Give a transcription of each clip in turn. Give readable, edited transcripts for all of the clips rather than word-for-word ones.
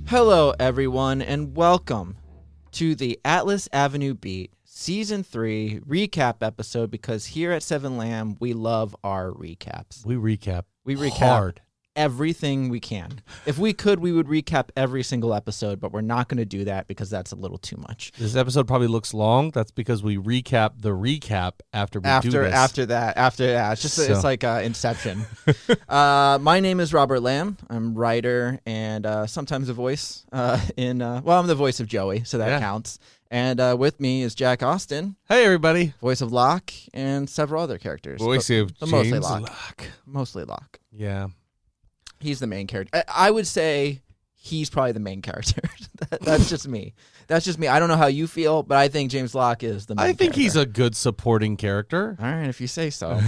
Hello, everyone, and welcome to the Atlas Avenue Beat Season 3 recap episode, because here at Seven Lamb, we love our recaps. We recap hard. Everything we can. If we could, we would recap every single episode, but we're not going to do that because that's a little too much. This episode probably looks long. That's because we recap the recap after do this. After that. It's just It's like Inception. My name is Robert Lamb. I'm writer and sometimes a voice I'm the voice of Joey, so that counts. And with me is Jack Austin. Hey, everybody. Voice of Locke and several other characters. Voice of James mostly Locke. Mostly Locke. Yeah. He's the main character. I would say he's probably the main character. That's just me. I don't know how you feel, but I think James Locke is the main character. I think he's a good supporting character. All right, if you say so.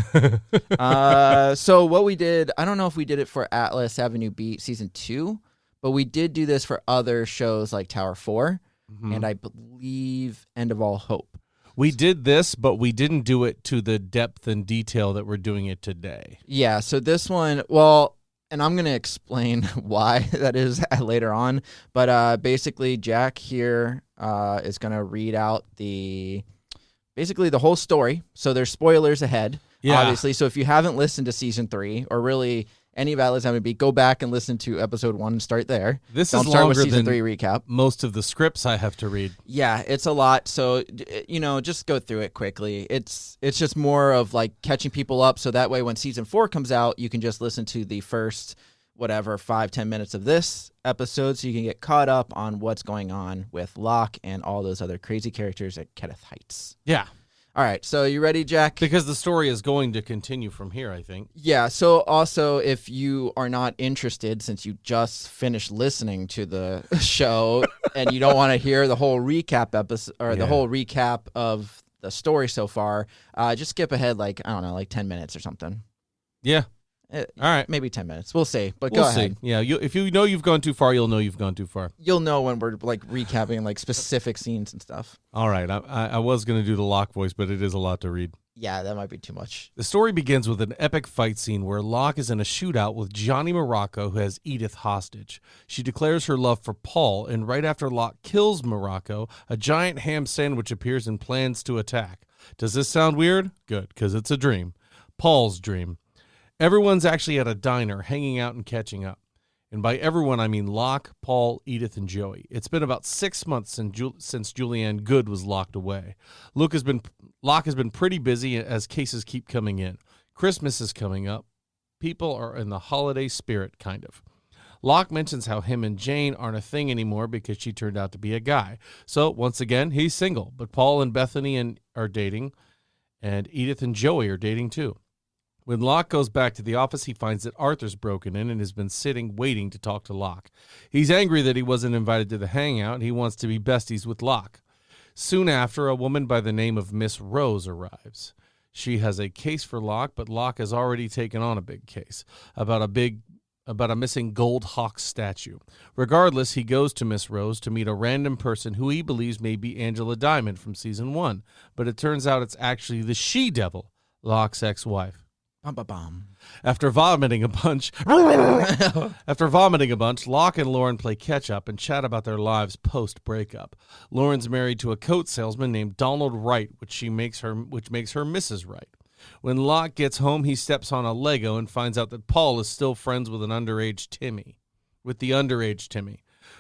So what we did, I don't know if we did it for Atlas Avenue Beat Season 2, but we did do this for other shows like Tower 4, and I believe End of All Hope. We did this, but we didn't do it to the depth and detail that we're doing it today. Yeah, so this one, and I'm going to explain why that is later on. But basically, Jack here is going to read out basically the whole story. So there's spoilers ahead, obviously. So if you haven't listened to Season 3, or really any of Atlas Avenue Beat, go back and listen to Episode 1 and start there. This Don't is start longer with Season than 3 recap. Most of the scripts I have to read. Yeah, it's a lot. So, just go through it quickly. It's just more of like catching people up. So that way when Season 4 comes out, you can just listen to the first 5-10 minutes of this episode, so you can get caught up on what's going on with Locke and all those other crazy characters at Kenneth Heights. Yeah. All right, so you ready, Jack? Because the story is going to continue from here, I think. Yeah, so also, if you are not interested, since you just finished listening to the show and you don't want to hear the whole recap episode, or the whole recap of the story so far, just skip ahead, 10 minutes or something. Yeah. All right. Maybe 10 minutes. We'll see. But we'll go see. ahead. Yeah. If you know you've gone too far, you'll know you've gone too far. You'll know when we're recapping specific scenes and stuff. All right. I was going to do the Locke voice, but it is a lot to read. Yeah, that might be too much. The story begins with an epic fight scene where Locke is in a shootout with Johnny Morocco, who has Edith hostage. She declares her love for Paul, and right after Locke kills Morocco, a giant ham sandwich appears and plans to attack. Does this sound weird? Good, because it's a dream. Paul's dream. Everyone's actually at a diner, hanging out and catching up. And by everyone, I mean Locke, Paul, Edith, and Joey. It's been about 6 months since Julianne Good was locked away. Locke has been pretty busy as cases keep coming in. Christmas is coming up. People are in the holiday spirit, kind of. Locke mentions how him and Jane aren't a thing anymore because she turned out to be a guy. So, once again, he's single. But Paul and Bethany are dating, and Edith and Joey are dating too. When Locke goes back to the office, he finds that Arthur's broken in and has been sitting waiting to talk to Locke. He's angry that he wasn't invited to the hangout, and he wants to be besties with Locke. Soon after, a woman by the name of Miss Rose arrives. She has a case for Locke, but Locke has already taken on a big case about a missing gold hawk statue. Regardless, he goes to Miss Rose to meet a random person who he believes may be Angela Diamond from Season 1, but it turns out it's actually the she-devil, Locke's ex-wife. After vomiting a bunch, Locke and Lauren play catch-up and chat about their lives post-breakup. Lauren's married to a coat salesman named Donald Wright, which makes her Mrs. Wright. When Locke gets home, he steps on a Lego and finds out that Paul is still friends with the underage Timmy,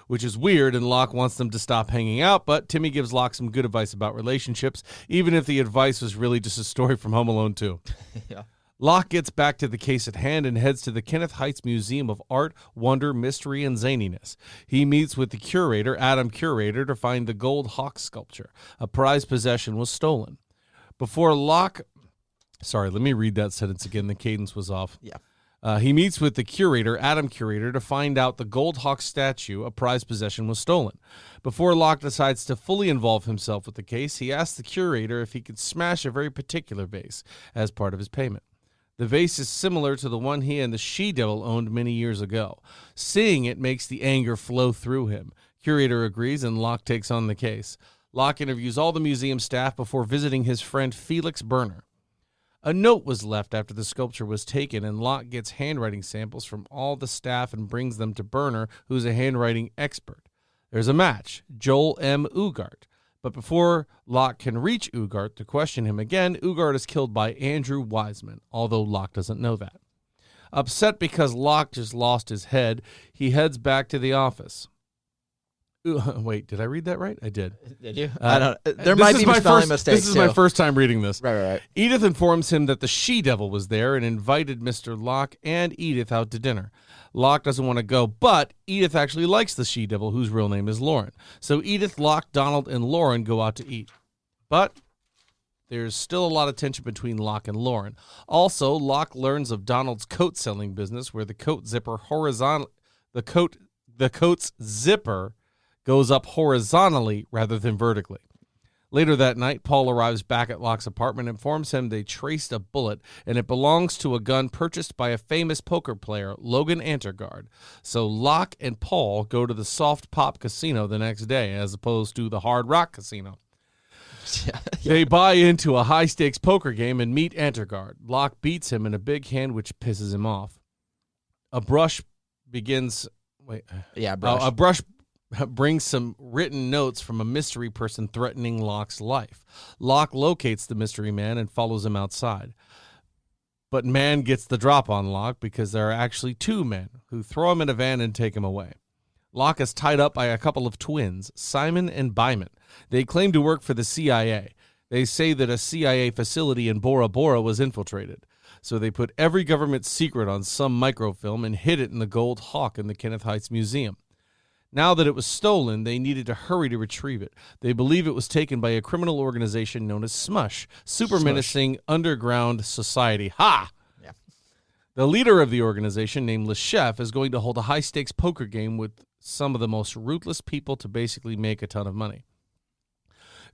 which is weird, and Locke wants them to stop hanging out, but Timmy gives Locke some good advice about relationships, even if the advice was really just a story from Home Alone 2. Yeah. Locke gets back to the case at hand and heads to the Kenneth Heights Museum of Art, Wonder, Mystery, and Zaniness. He meets with the curator, Adam Curator, to find the gold hawk sculpture. A prized possession was stolen. Sorry, let me read that sentence again. The cadence was off. Yeah. He meets with the curator, Adam Curator, to find out the gold hawk statue, a prized possession, was stolen. Before Locke decides to fully involve himself with the case, he asks the curator if he could smash a very particular vase as part of his payment. The vase is similar to the one he and the she-devil owned many years ago. Seeing it makes the anger flow through him. Curator agrees, and Locke takes on the case. Locke interviews all the museum staff before visiting his friend Felix Berner. A note was left after the sculpture was taken, and Locke gets handwriting samples from all the staff and brings them to Burner, who's a handwriting expert. There's a match, Joel M. Ugart. But before Locke can reach Ugart to question him again, Ugart is killed by Andrew Wiseman, although Locke doesn't know that. Upset because Locke just lost his head, he heads back to the office. Wait, did I read that right? I did. Did you? I don't. There might be spelling mistakes. This is my first time reading this. Right. Edith informs him that the she-devil was there and invited Mr. Locke and Edith out to dinner. Locke doesn't want to go, but Edith actually likes the she-devil, whose real name is Lauren. So Edith, Locke, Donald, and Lauren go out to eat. But there's still a lot of tension between Locke and Lauren. Also, Locke learns of Donald's coat-selling business, where the coat's zipper goes up horizontally rather than vertically. Later that night, Paul arrives back at Locke's apartment and informs him they traced a bullet, and it belongs to a gun purchased by a famous poker player, Logan Antergard. So Locke and Paul go to the Soft Pop Casino the next day, as opposed to the Hard Rock Casino. Yeah. They buy into a high-stakes poker game and meet Antergard. Locke beats him in a big hand, which pisses him off. A brush brings some written notes from a mystery person threatening Locke's life. Locke locates the mystery man and follows him outside. But man gets the drop on Locke because there are actually two men who throw him in a van and take him away. Locke is tied up by a couple of twins, Simon and Byman. They claim to work for the CIA. They say that a CIA facility in Bora Bora was infiltrated. So they put every government secret on some microfilm and hid it in the Gold Hawk in the Kenneth Heights Museum. Now that it was stolen, they needed to hurry to retrieve it. They believe it was taken by a criminal organization known as SMUSH, Super Menacing Underground Society. Ha! Yeah. The leader of the organization, named Le Chef, is going to hold a high-stakes poker game with some of the most ruthless people to basically make a ton of money.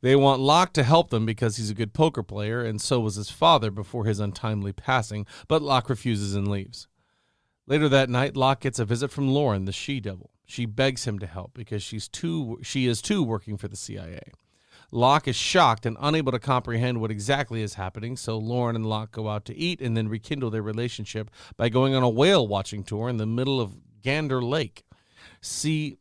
They want Locke to help them because he's a good poker player, and so was his father before his untimely passing, but Locke refuses and leaves. Later that night, Locke gets a visit from Lauren, the she-devil. She begs him to help because she is too working for the CIA. Locke is shocked and unable to comprehend what exactly is happening, so Lauren and Locke go out to eat and then rekindle their relationship by going on a whale watching tour in the middle of Gander Lake. See,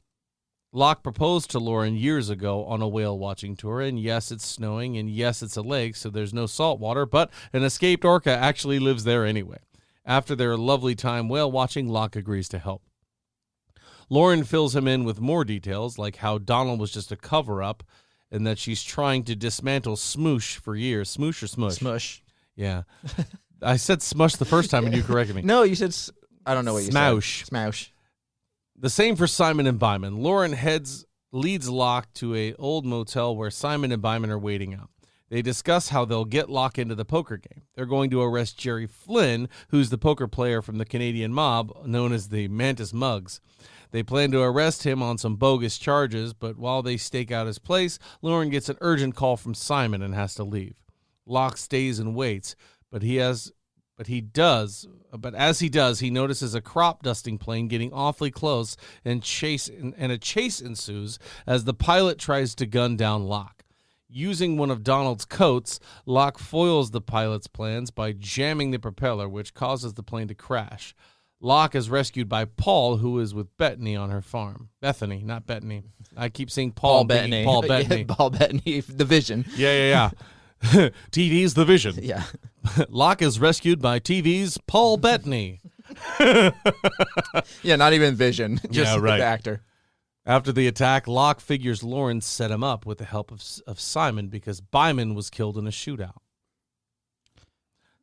Locke proposed to Lauren years ago on a whale watching tour, and yes, it's snowing, and yes, it's a lake, so there's no salt water, but an escaped orca actually lives there anyway. After their lovely time whale watching, Locke agrees to help. Lauren fills him in with more details, like how Donald was just a cover-up and that she's trying to dismantle Smoosh for years. Smoosh or Smush? Smush. Yeah. I said Smush the first time and you corrected me. No, you said, I don't know what you Smoush. said. Smoush. The same for Simon and Byman. Lauren leads Locke to an old motel where Simon and Byman are waiting out. They discuss how they'll get Locke into the poker game. They're going to arrest Jerry Flynn, who's the poker player from the Canadian mob, known as the Mantis Mugs. They plan to arrest him on some bogus charges, but while they stake out his place, Lauren gets an urgent call from Simon and has to leave. Locke stays and waits, but as he does, he notices a crop dusting plane getting awfully close, and a chase ensues as the pilot tries to gun down Locke. Using one of Donald's coats, Locke foils the pilot's plans by jamming the propeller, which causes the plane to crash. Locke is rescued by Paul, who is with Bethany on her farm. Bethany, not Bettany. I keep saying Paul Bettany. Paul Bettany. Paul Bettany, the Vision. Yeah. TV's The Vision. Yeah. Locke is rescued by TV's Paul Bettany. Yeah, not even Vision. Just right. The actor. After the attack, Locke figures Lauren set him up with the help of Simon because Byman was killed in a shootout.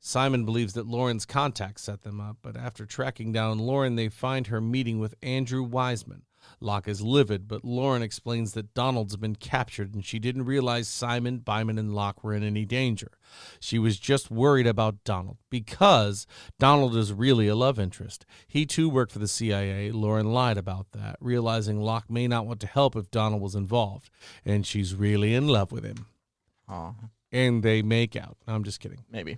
Simon believes that Lauren's contacts set them up, but after tracking down Lauren, they find her meeting with Andrew Wiseman. Locke is livid, but Lauren explains that Donald's been captured and she didn't realize Simon, Byman, and Locke were in any danger. She was just worried about Donald because Donald is really a love interest. He too worked for the CIA. Lauren lied about that, realizing Locke may not want to help if Donald was involved, and she's really in love with him. Aw. And they make out. I'm just kidding. Maybe.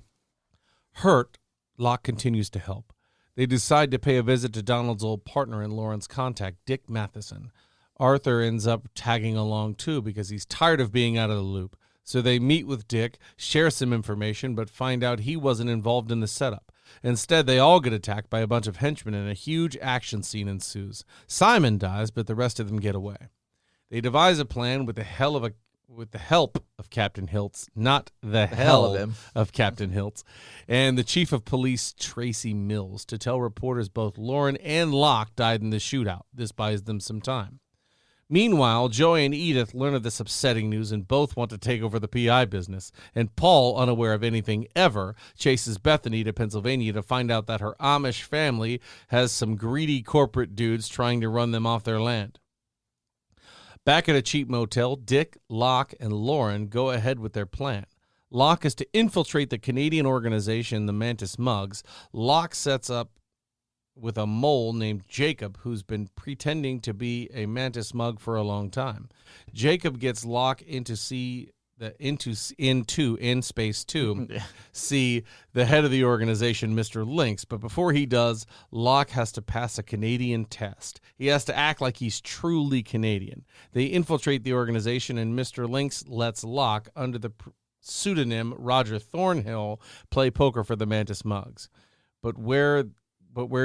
Hurt, Locke continues to help. They decide to pay a visit to Donald's old partner in Lauren's contact, Dick Matheson. Arthur ends up tagging along too because he's tired of being out of the loop. So they meet with Dick, share some information, but find out he wasn't involved in the setup. Instead, they all get attacked by a bunch of henchmen and a huge action scene ensues. Simon dies, but the rest of them get away. They devise a plan with the help of Captain Hiltz, not the hell of Captain Hiltz, and the chief of police, Tracy Mills, to tell reporters both Lauren and Locke died in the shootout. This buys them some time. Meanwhile, Joey and Edith learn of this upsetting news and both want to take over the PI business. And Paul, unaware of anything ever, chases Bethany to Pennsylvania to find out that her Amish family has some greedy corporate dudes trying to run them off their land. Back at a cheap motel, Dick, Locke, and Lauren go ahead with their plan. Locke is to infiltrate the Canadian organization, the Mantis Mugs. Locke sets up with a mole named Jacob, who's been pretending to be a Mantis Mug for a long time. Jacob gets Locke into see the head of the organization, Mr. Lynx, but before he does, Locke has to pass a Canadian test. He has to act like he's truly Canadian. They infiltrate the organization, and Mr. Lynx lets Locke, under the pseudonym Roger Thornhill, play poker for the Mantis Mugs. But where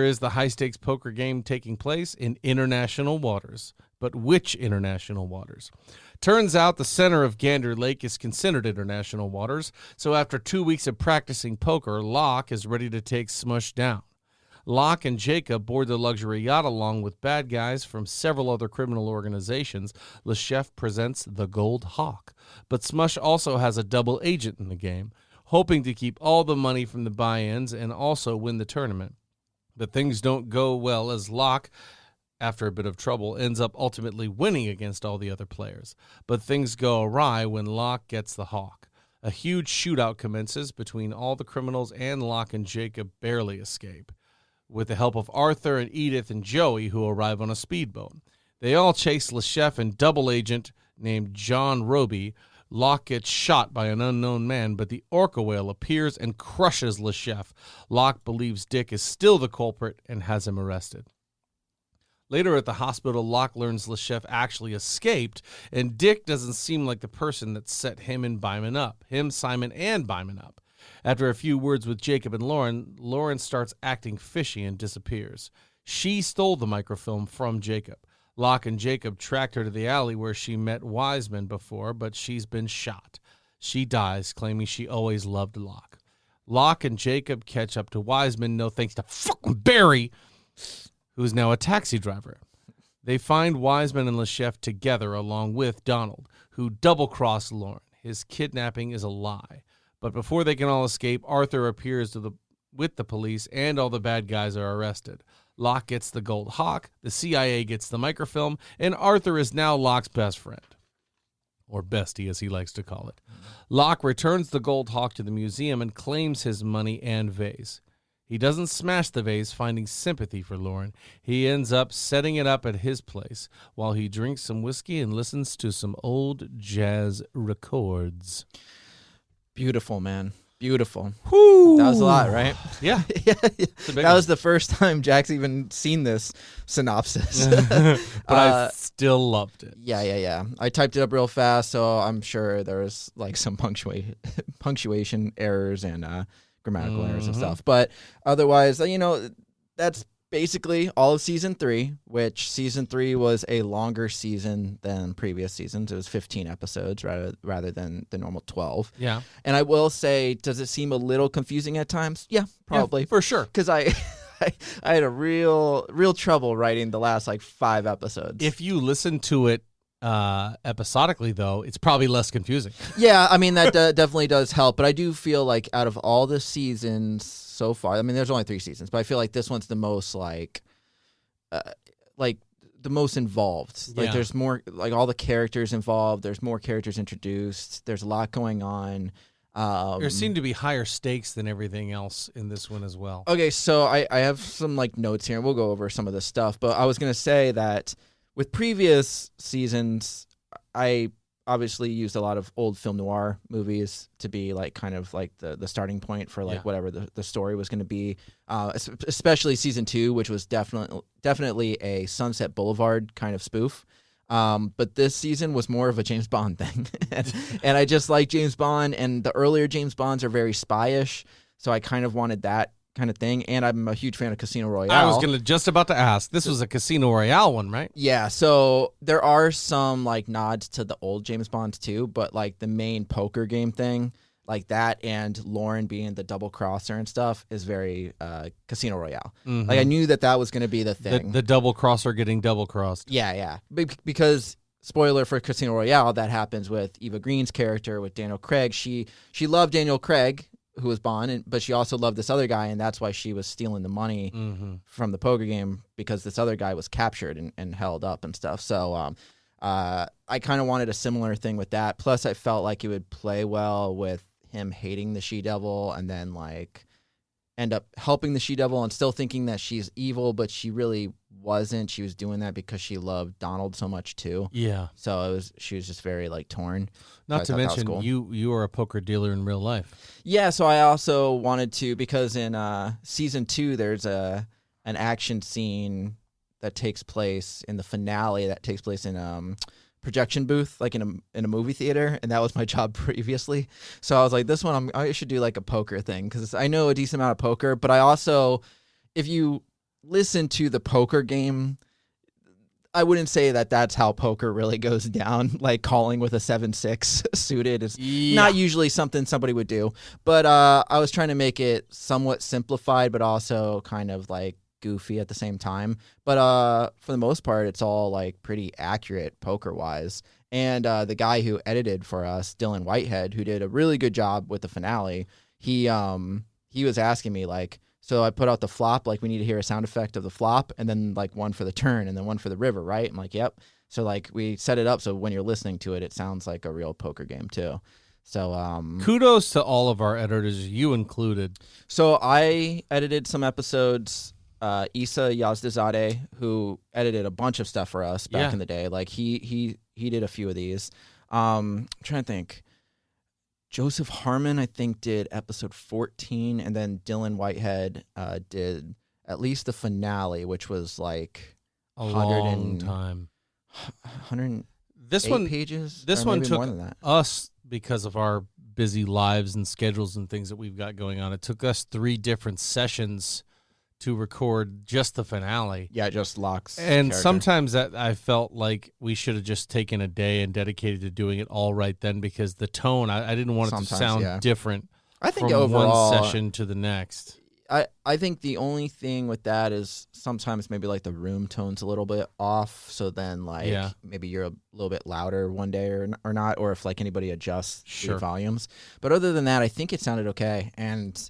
is the high-stakes poker game taking place? In international waters. But which international waters? Turns out the center of Gander Lake is considered international waters, so after 2 weeks of practicing poker, Locke is ready to take Smush down. Locke and Jacob board the luxury yacht along with bad guys from several other criminal organizations. Le Chef presents the Gold Hawk. But Smush also has a double agent in the game, hoping to keep all the money from the buy-ins and also win the tournament. But things don't go well as Locke, after a bit of trouble, ends up ultimately winning against all the other players. But things go awry when Locke gets the Hawk. A huge shootout commences between all the criminals, and Locke and Jacob barely escape, with the help of Arthur and Edith and Joey, who arrive on a speedboat. They all chase Le Chef and double agent named John Roby. Locke gets shot by an unknown man, but the orca whale appears and crushes Le Chef. Locke believes Dick is still the culprit and has him arrested. Later at the hospital, Locke learns Le Chef actually escaped, and Dick doesn't seem like the person that set him and Byman up. Simon, and Byman up. After a few words with Jacob and Lauren starts acting fishy and disappears. She stole the microfilm from Jacob. Locke and Jacob tracked her to the alley where she met Wiseman before, but she's been shot. She dies, claiming she always loved Locke. Locke and Jacob catch up to Wiseman, no thanks to fucking Barry, who's now a taxi driver. They find Wiseman and Le Chef together along with Donald, who double-crossed Lauren. His kidnapping is a lie. But before they can all escape, Arthur appears with the police, and all the bad guys are arrested. Locke gets the Gold Hawk, the CIA gets the microfilm, and Arthur is now Locke's best friend. Or bestie, as he likes to call it. Locke returns the Gold Hawk to the museum and claims his money and vase. He doesn't smash the vase, finding sympathy for Lauren. He ends up setting it up at his place while he drinks some whiskey and listens to some old jazz records. Beautiful, man. Beautiful. Whew. That was a lot, right? Yeah. Yeah. That was the first time Jack's even seen this synopsis. But I still loved it. Yeah. I typed it up real fast, so I'm sure there was like some punctuation errors and grammatical errors and stuff. But otherwise, that's basically all of season 3, which season 3 was a longer season than previous seasons. It was 15 episodes rather than the normal 12. Yeah. And I will say, does it seem a little confusing at times? Yeah, probably. Yeah, for sure. Because I had a real trouble writing the last 5 episodes. If you listen to it episodically, though, it's probably less confusing. Yeah, I mean, that definitely does help. But I do feel like out of all the seasons so far, I mean, there's only 3 seasons, but I feel like this one's the most the most involved. Like there's more, all the characters involved. There's more characters introduced. There's a lot going on. There seem to be higher stakes than everything else in this one as well. Okay, so I have some notes here, and we'll go over some of this stuff. But I was going to say that with previous seasons, I obviously used a lot of old film noir movies to be the starting point for whatever the story was going to be. Especially season 2, which was definitely a Sunset Boulevard kind of spoof. But this season was more of a James Bond thing. And I just like James Bond, and the earlier James Bonds are very spy-ish, so I kind of wanted that kind of thing. And I'm a huge fan of Casino Royale. I was just about to ask. This was a Casino Royale one, right? Yeah, so there are some like nods to the old James Bonds too, but like the main poker game thing, like that, and Lauren being the double crosser and stuff is very Casino Royale. Mm-hmm. Like I knew that was going to be the thing. The double crosser getting double crossed. Yeah. Because spoiler for Casino Royale, that happens with Eva Green's character with Daniel Craig. She loved Daniel Craig, who was Bond, but she also loved this other guy, and that's why she was stealing the money from the poker game, because this other guy was captured and held up and stuff. So I kind of wanted a similar thing with that. Plus, I felt like it would play well with him hating the She-Devil and then like end up helping the She-Devil and still thinking that she's evil, but she really wasn't. She was doing that because she loved Donald so much too. Yeah. So she was just very like torn. Not So to I thought that was mention, cool. you are a poker dealer in real life. Yeah, so I also wanted to, because in season 2 there's an action scene that takes place in the finale that takes place in projection booth, like in a movie theater, and that was my job previously. So I was like, this one I should do like a poker thing, because I know a decent amount of poker, but I also, if you listen to the poker game, I wouldn't say that that's how poker really goes down. Like calling with a 7-6 suited is not usually something somebody would do. But I was trying to make it somewhat simplified, but also kind of like goofy at the same time. But for the most part, it's all like pretty accurate poker wise. And the guy who edited for us, Dylan Whitehead, who did a really good job with the finale, he was asking me like, so I put out the flop, like we need to hear a sound effect of the flop, and then like one for the turn and then one for the river, right? I'm like, yep. So like we set it up so when you're listening to it, it sounds like a real poker game too. So kudos to all of our editors, you included. So I edited some episodes. Issa Yazdazadeh, who edited a bunch of stuff for us back in the day, like he did a few of these. I'm trying to think. Joseph Harmon, I think, did episode 14, and then Dylan Whitehead did at least the finale, which was like a long time. 108 this one, pages. This one took more than that. Us, because of our busy lives and schedules and things that we've got going on, it took us 3 different sessions to record just the finale. Yeah, just Locke's And character. sometimes that I felt like we should have just taken a day and dedicated to doing it all right then, because the tone, I didn't want it to sound different I think from overall, one session to the next. I think the only thing with that is sometimes maybe like the room tone's a little bit off, so then like maybe you're a little bit louder one day or not, or if like anybody adjusts the volumes. But other than that, I think it sounded okay. And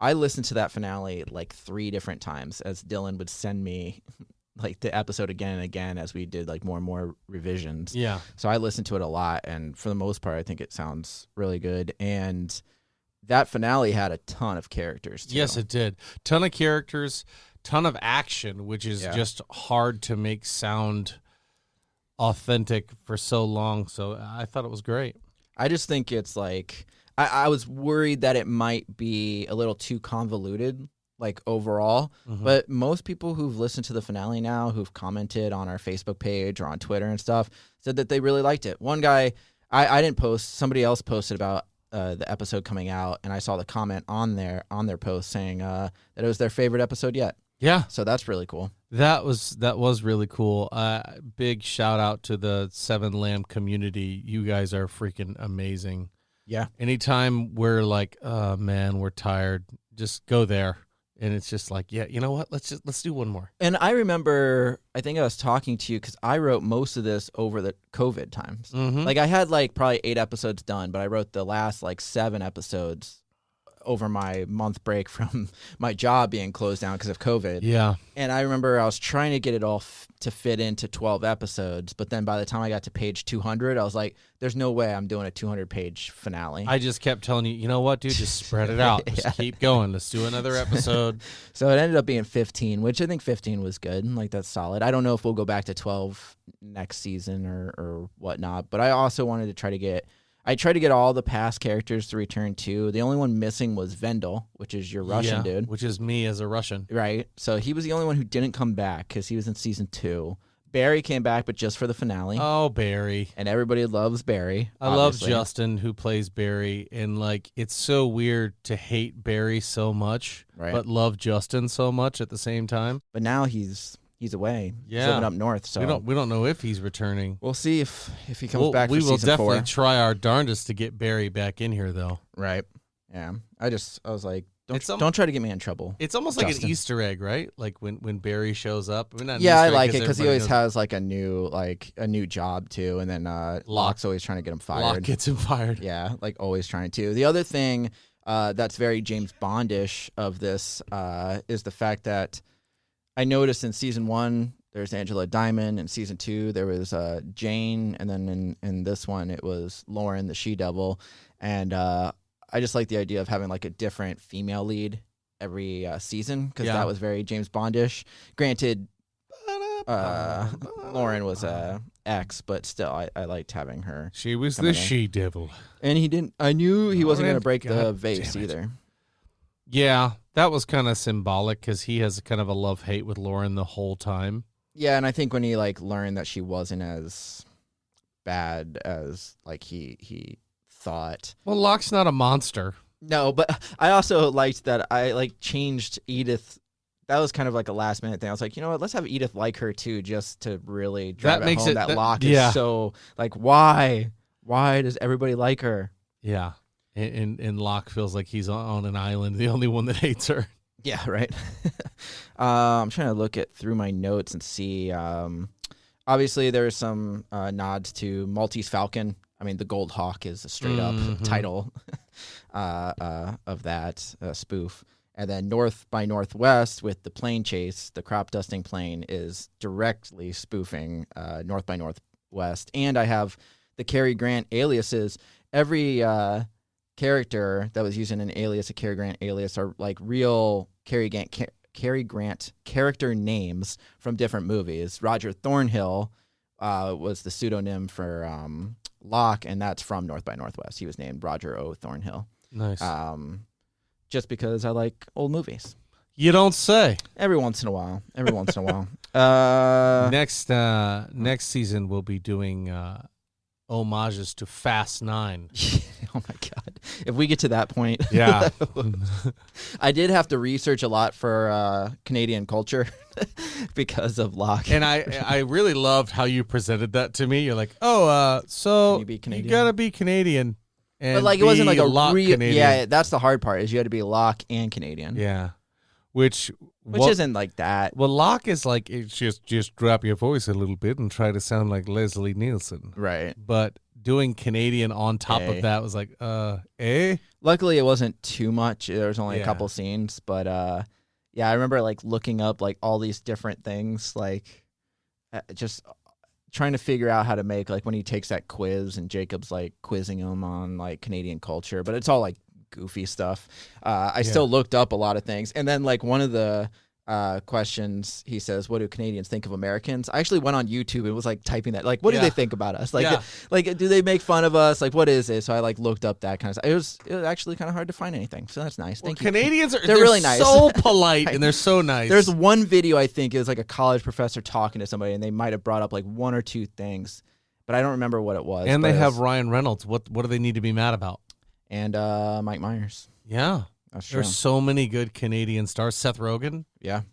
I listened to that finale like 3 different times, as Dylan would send me like the episode again and again as we did like more and more revisions. Yeah. So I listened to it a lot, and for the most part, I think it sounds really good. And that finale had a ton of characters too. Yes, it did. Ton of characters, ton of action, which is just hard to make sound authentic for so long. So I thought it was great. I just think it's like, I was worried that it might be a little too convoluted, like overall. But most people who've listened to the finale now, who've commented on our Facebook page or on Twitter and stuff, said that they really liked it. One guy, I didn't post, somebody else posted about the episode coming out, and I saw the comment on their post saying that it was their favorite episode yet. Yeah. So that's really cool. That was really cool. Big shout out to the 7 Lamb community. You guys are freaking amazing. Yeah. Anytime we're like, oh man, we're tired, just go there. And it's just like, yeah, you know what? Let's do one more. And I remember, I think I was talking to you because I wrote most of this over the COVID times. Like I had like probably 8 episodes done, but I wrote the last like 7 episodes over my month break from my job being closed down because of COVID. Yeah. And I remember I was trying to get it all to fit into 12 episodes, but then by the time I got to page 200, I was like, there's no way I'm doing a 200-page finale. I just kept telling you, you know what, dude, just spread it out. Just keep going. Let's do another episode. So it ended up being 15, which I think 15 was good. Like, that's solid. I don't know if we'll go back to 12 next season or whatnot, but I also wanted to try to get all the past characters to return too. The only one missing was Vendel, which is your Russian dude. Which is me as a Russian. Right. So he was the only one who didn't come back because he was in season 2. Barry came back, but just for the finale. Oh, Barry. And everybody loves Barry. I love obviously. Justin, who plays Barry, and like it's so weird to hate Barry so much, Right. but love Justin so much at the same time. But now he's away. He's Yeah. living up north, so We don't know if he's returning. we'll see if he comes back for we will season definitely 4. try our darndest to get Barry back in here, though. Right. Yeah. I was like, It's don't try to get me in trouble. It's almost like Justin. an Easter egg, right? Like when Barry shows up. I mean, not an Yeah, I Easter egg like it because he everybody always knows has like a new job too, and then Locke's always trying to get him fired. Locke gets him fired. Yeah, like always trying to. The other thing that's very James Bondish of this is the fact that I noticed in season 1 there's Angela Diamond, in season 2 there was Jane, and then in this one it was Lauren, the she-devil, and I just like the idea of having like a different female lead every season because that was very James Bondish. Granted, Lauren was ex, but still, I liked having her. She was coming the in. she-devil. And he didn't. I knew he wasn't Lauren, going to break the God vase damn it. either. Yeah, that was kind of symbolic because he has kind of a love-hate with Lauren the whole time. Yeah, and I think when he like learned that she wasn't as bad as like he thought. Well, Locke's not a monster. No, but I also liked that I like changed Edith. That was kind of like a last minute thing. I was like, you know what? Let's have Edith like her too, just to really drive That it makes home it- that that- Locke yeah. is so like why does everybody like her? Yeah, and Locke feels like he's on an island, the only one that hates her. Yeah, right. I'm trying to look through my notes and see. Obviously, there's some nods to Maltese Falcon. I mean, the Gold Hawk is a straight up title of that spoof. And then North by Northwest with the plane chase, the crop dusting plane is directly spoofing North by Northwest. And I have the Cary Grant aliases. Every character that was using an alias, a Cary Grant alias, are like real Cary Grant character names from different movies. Roger Thornhill was the pseudonym for Locke, and that's from North by Northwest. He was named Roger O. Thornhill. Nice. Just because I like old movies. You don't say. Every once in a while. Next season we'll be doing homages to Fast 9. Oh my God. If we get to that point. Yeah. I did have to research a lot for Canadian culture because of Locke. And I really loved how you presented that to me. You're like, so Can you be Canadian? you gotta be Canadian. And But like it wasn't like a lot real. Canadian. Yeah, that's the hard part is you had to be Locke and Canadian. Yeah. Which Isn't like that. Well, Locke is like, it's just drop your voice a little bit and try to sound like Leslie Nielsen. Right. But doing Canadian on top of that was like, Luckily, it wasn't too much. There was only a Yeah. couple scenes, but yeah, I remember like looking up like all these different things, like just trying to figure out how to make like when he takes that quiz and Jacob's like quizzing him on like Canadian culture, but it's all like goofy stuff. I still looked up a lot of things, and then like one of the questions he says, "What do Canadians think of Americans?" I actually went on YouTube and was like typing that, like, what do they think about us? Like, like, do they make fun of us? Like, what is it? So I like looked up that kind of stuff. It was actually kind of hard to find anything, so that's nice. Thank you. Canadians are they're really nice, so polite and they're so nice. There's one video I think it was like a college professor talking to somebody, and they might have brought up like one or two things, but I don't remember what it was. And they but have Ryan Reynolds. What do they need to be mad about? and Mike Myers. Yeah. That's true. There's so many good Canadian stars. Seth Rogen. Yeah.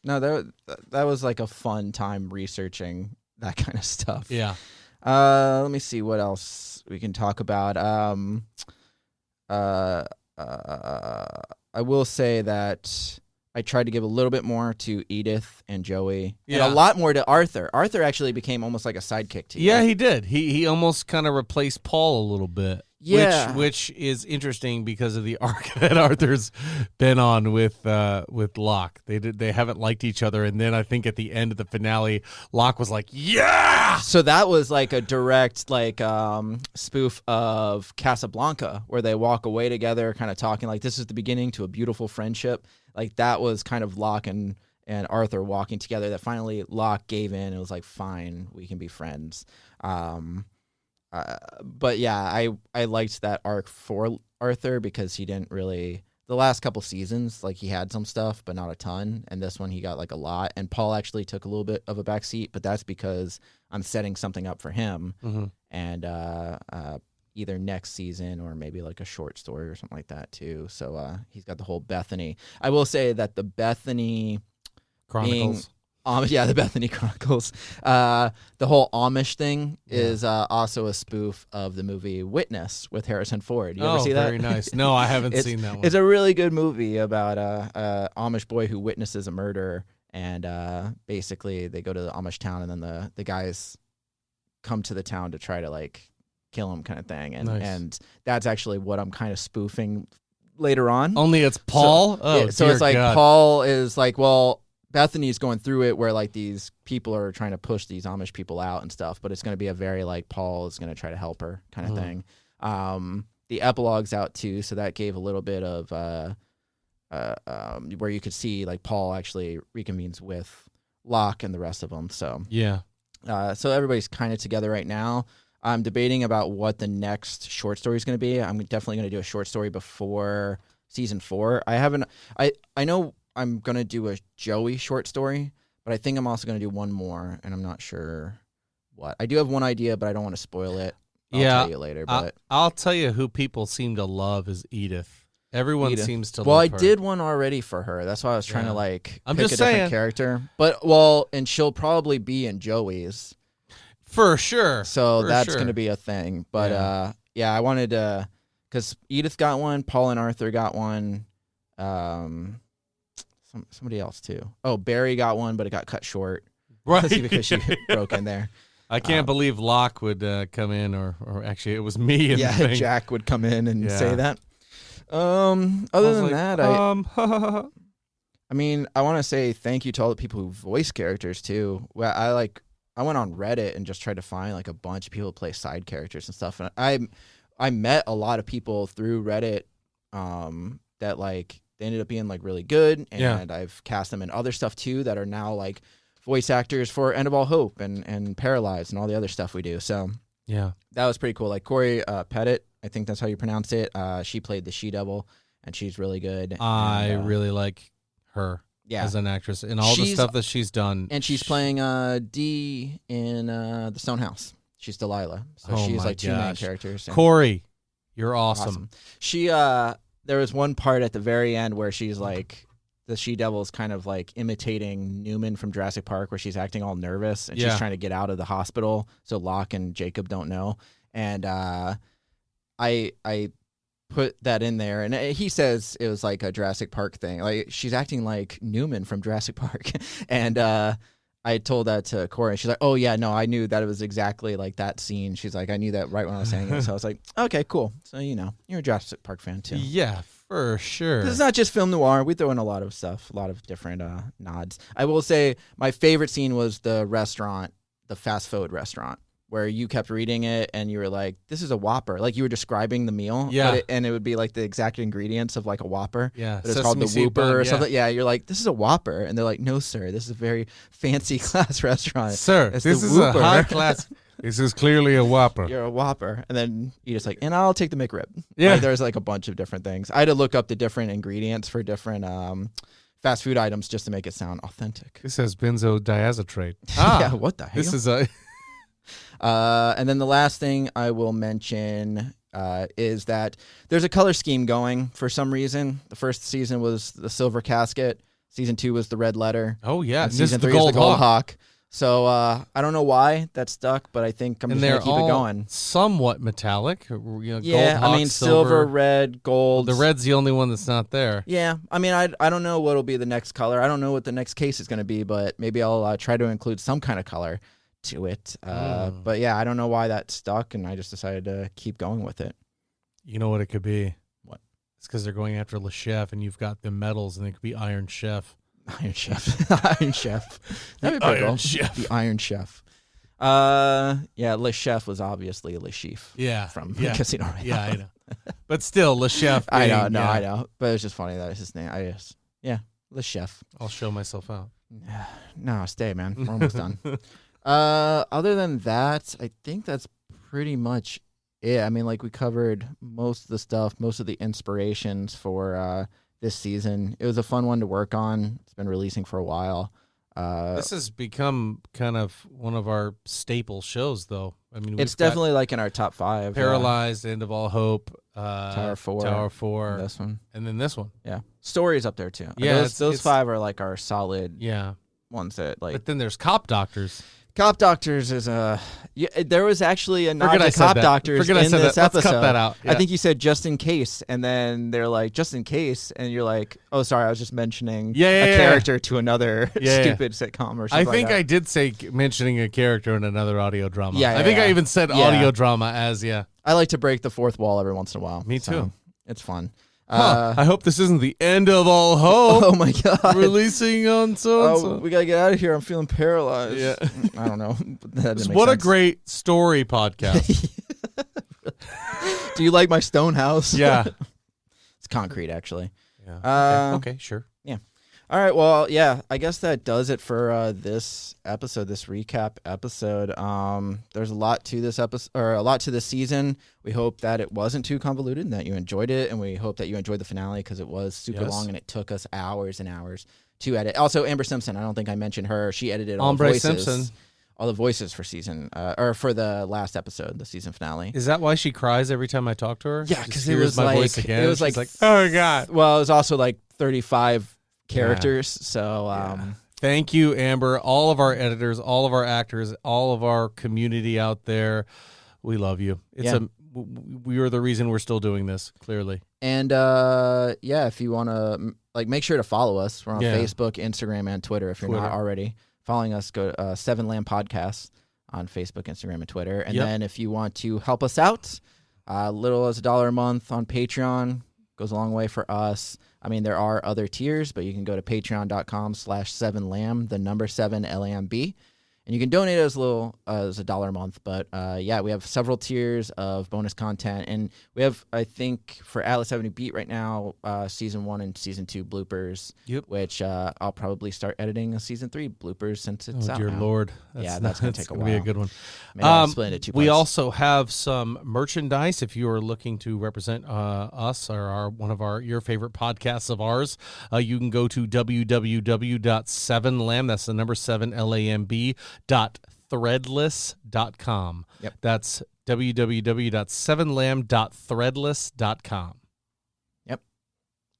No, that was like a fun time researching that kind of stuff. Yeah. Let me see what else we can talk about. I will say that I tried to give a little bit more to Edith and Joey, and a lot more to Arthur. Arthur actually became almost like a sidekick to you. Yeah, he did. He almost kind of replaced Paul a little bit. Yeah. Which is interesting because of the arc that Arthur's been on with Locke. They haven't liked each other, and then I think at the end of the finale, Locke was like, "Yeah!" So that was like a direct like spoof of Casablanca, where they walk away together, kind of talking like this is the beginning to a beautiful friendship. Like that was kind of Locke and Arthur walking together. That finally Locke gave in and was like, "Fine, we can be friends." But yeah, I liked that arc for Arthur because he didn't really the last couple seasons, like he had some stuff, but not a ton. And this one he got like a lot. And Paul actually took a little bit of a back seat, but that's because I'm setting something up for him. Mm-hmm. And either next season or maybe like a short story or something like that too. So he's got the whole Bethany. I will say that the Bethany Chronicles. the Bethany Chronicles. The whole Amish thing is also a spoof of the movie Witness with Harrison Ford. You ever see that? Very nice. No, I haven't seen that one. It's a really good movie about a Amish boy who witnesses a murder, and basically they go to the Amish town, and then the guys come to the town to try to like kill him, kind of thing. And Nice. and that's actually what I'm kind of spoofing later on. Only it's Paul. So it's like God. Paul is like, well, Bethany's going through it where like these people are trying to push these Amish people out and stuff, but it's going to be a very like Paul is going to try to help her kind of thing. The epilogue's out too, so that gave a little bit of where you could see like Paul actually reconvenes with Locke and the rest of them. So Yeah. so everybody's kind of together right now. I'm debating about what the next short story is going to be. I'm definitely going to do a short story before season 4. I know I'm going to do a Joey short story, but I think I'm also going to do one more, and I'm not sure what. I do have one idea, but I don't want to spoil it. I'll tell you later. But I'll tell you who people seem to love is Edith. Everyone seems to well, love I her. did one already for her. That's why I was trying to like I'm pick just a different saying. character. But and she'll probably be in Joey's. For sure. So For that's sure. going to be a thing. But I wanted to, because Edith got one, Paul and Arthur got one, somebody else too. Oh, Barry got one, but it got cut short. Right. Because she broke in there. I can't believe Locke would come in, or actually it was me. In the thing. Jack would come in and say that. I mean, I want to say thank you to all the people who voice characters too. Well, I went on Reddit and just tried to find like a bunch of people who play side characters and stuff. And I met a lot of people through Reddit that like they ended up being like really good, and I've cast them in other stuff too that are now like voice actors for End of All Hope and Paralyzed and all the other stuff we do. So yeah, that was pretty cool. Like Corey Pettit, I think that's how you pronounce it. She played the She-Devil, and she's really good. I really like her. Yeah. As an actress and all the stuff that she's done. And she's playing Dee in The Stone House. She's Delilah. So she's like two main characters. Corey, you're awesome. She there was one part at the very end where she's like the She-Devil's kind of like imitating Newman from Jurassic Park, where she's acting all nervous and she's trying to get out of the hospital so Locke and Jacob don't know. And I put that in there, and he says it was like a Jurassic Park thing. Like she's acting like Newman from Jurassic Park, and I told that to Corey. She's like, "Oh yeah, no, I knew that it was exactly like that scene." She's like, "I knew that right when I was saying it." So I was like, "Okay, cool." So you're a Jurassic Park fan too. Yeah, for sure. This is not just film noir. We throw in a lot of stuff, a lot of different nods. I will say my favorite scene was the restaurant, the fast food restaurant, where you kept reading it and you were like, this is a Whopper. Like you were describing the meal. Yeah. And it would be like the exact ingredients of like a Whopper. Yeah. But it's called the Whooper or something. Yeah. You're like, this is a Whopper. And they're like, no, sir, this is a very fancy class restaurant. Sir, It's this the is Whooper. a high class. This is clearly a Whopper. You're a Whopper. And then you just like, and I'll take the McRib. Yeah. Like, there's like a bunch of different things. I had to look up the different ingredients for different fast food items just to make it sound authentic. This has benzodiazepate. Yeah, what the hell? This is a... And then the last thing I will mention is that there's a color scheme going for some reason. The first season was the silver casket. Season 2 was the red letter. Oh, yeah. And This is season the 3 is the gold gold hawk. hawk. So I don't know why that stuck, but I think I'm just going to keep it going. Somewhat metallic. Yeah, gold hawk, I mean, silver, red, gold. The red's the only one that's not there. Yeah, I mean, I don't know what'll be the next color. I don't know what the next case is going to be, but maybe I'll try to include some kind of color to it. But yeah, I don't know why that stuck, and I just decided to keep going with it. You know what it could be? What? It's because they're going after Le Chef, and you've got the medals, and it could be Iron Chef. Iron Chef. Iron Chef. That'd be pretty Iron cool. Chef. The Iron Chef. Yeah, Le Chef was obviously Le Chief. Yeah. From yeah. Casino Royale. Yeah, I know. But still, Le Chef. I know, I know. But it's just funny that it's his name. Le Chef. I'll show myself out. No, stay, man. We're almost done. Other than that, I think that's pretty much Yeah, I mean, like we covered most of the stuff, most of the inspirations for this season. It was a fun one to work on. It's been releasing for a while. This has become kind of one of our staple shows, though. I mean, It's definitely like in our top 5. Paralyzed, End of All Hope, Tower 4, Tower 4, this one, and then this one. yeah. Story's up there too. Yeah, those 5 are like our solid ones that like. But then there's Cop Doctors. Cop Doctors is there was actually a nod Forget I to said Cop that. Doctors Forget I in said this that. Let's episode. cut that out. I think you said just in case, and then they're like just in case, and you're like, oh, sorry, I was just mentioning a character to another stupid sitcom or something. I think like that. I did say mentioning a character in another audio drama. Yeah, I think I even said Yeah. audio drama as I like to break the fourth wall every once in a while. Me too. So it's fun. I hope this isn't the end of all hope. Oh my god! Releasing on so and so. We gotta get out of here. I'm feeling paralyzed. Yeah. I don't know. That didn't make What a sense. great story podcast. Do you like my stone house? Yeah. It's concrete, actually. Yeah. Okay, sure. All right. Well, yeah. I guess that does it for this episode, this recap episode. There's a lot to this episode, or a lot to this season. We hope that it wasn't too convoluted and that you enjoyed it, and we hope that you enjoyed the finale because it was super long and it took us hours and hours to edit. Also, Amber Simpson. I don't think I mentioned her. She edited all the voices. Simpson. All the voices for season, or for the last episode, the season finale. Is that why she cries every time I talk to her? Yeah, She because just hears my voice again. it was She's like, oh my god. Well, it was also like 35 characters. So, Thank you, Amber. All of our editors, all of our actors, all of our community out there. We love you. We are the reason we're still doing this. Clearly. And if you want to make sure to follow us. We're on Facebook, Instagram, and Twitter. If you're not already following us, go to 7 Lamb Podcast on Facebook, Instagram, and Twitter. And then if you want to help us out, little as $1 a month on Patreon goes a long way for us. I mean, there are other tiers, but you can go to patreon.com/7lamb, the number 7 LAMB. And you can donate as little as $1 a month. But we have several tiers of bonus content. And we have, I think, for Atlas 70 Beat right now, season 1 and season 2 bloopers, which I'll probably start editing a season 3 bloopers since it's out. Oh, dear now. Lord. That's going to take a while. Be a good one. Maybe I'll split it into 2 parts. We also have some merchandise if you are looking to represent us or one of your favorite podcasts of ours. You can go to www.7lamb, that's the number 7 LAMB, .threadless.com. Yep. That's www.7lamb.threadless.com. Yep.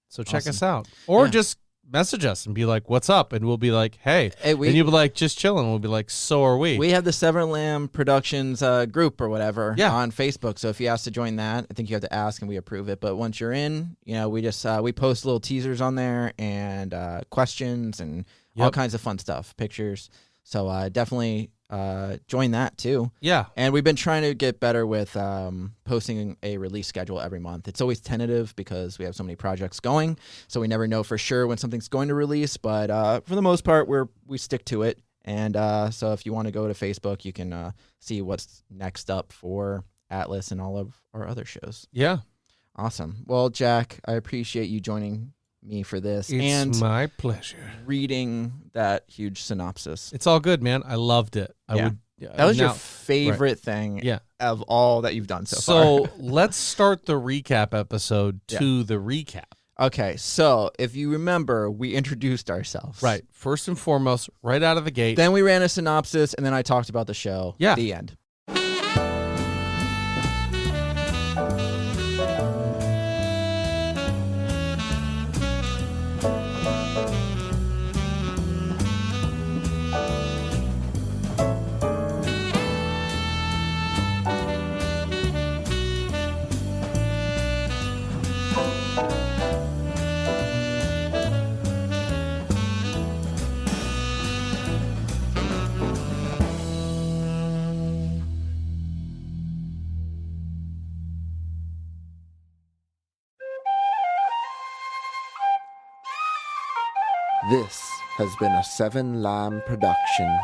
So check us out. Or just message us and be like, what's up? And we'll be like, hey. And you'll be like, just chilling. We'll be like, so are we. We have the 7 Lamb Productions group or whatever on Facebook. So if you ask to join that, I think you have to ask and we approve it. But once you're in, we just we post little teasers on there and questions and all kinds of fun stuff, pictures. So definitely join that too. Yeah. And we've been trying to get better with posting a release schedule every month. It's always tentative because we have so many projects going. So we never know for sure when something's going to release. But for the most part, we stick to it. And so if you want to go to Facebook, you can see what's next up for Atlas and all of our other shows. Yeah. Awesome. Well, Jack, I appreciate you joining me for this. It's my pleasure. Reading that huge synopsis. It's all good, man. I loved it. That was your favorite thing of all that you've done so far. So let's start the recap episode to the recap. Okay, so if you remember, we introduced ourselves. Right. First and foremost, right out of the gate. Then we ran a synopsis, and then I talked about the show. Yeah. The end. This has been a 7 Lamb production.